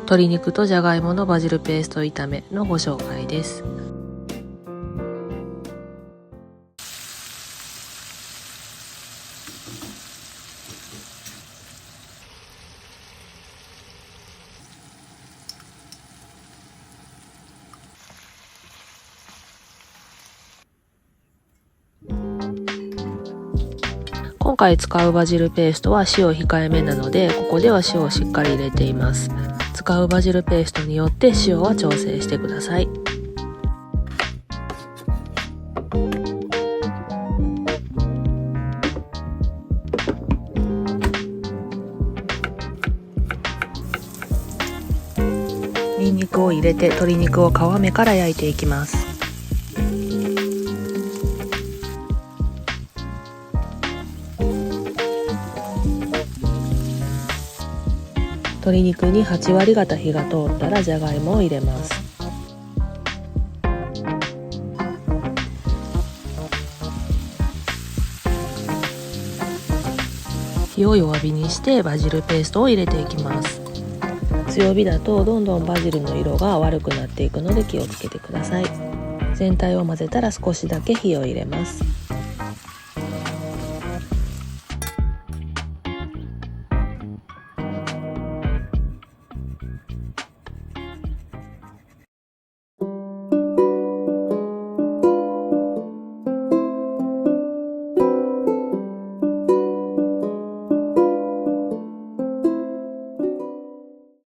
鶏肉とじゃがいものバジルペースト炒めのご紹介です。今回使うバジルペーストは塩控えめなので、ここでは塩をしっかり入れています。使うバジルペーストによって塩は調整してください。ニンニクを入れて鶏肉を皮目から焼いていきます。鶏肉に8割方火が通ったらじゃがいもを入れます。火を弱火にしてバジルペーストを入れていきます。強火だとどんどんバジルの色が悪くなっていくので気をつけてください。全体を混ぜたら少しだけ火を入れます。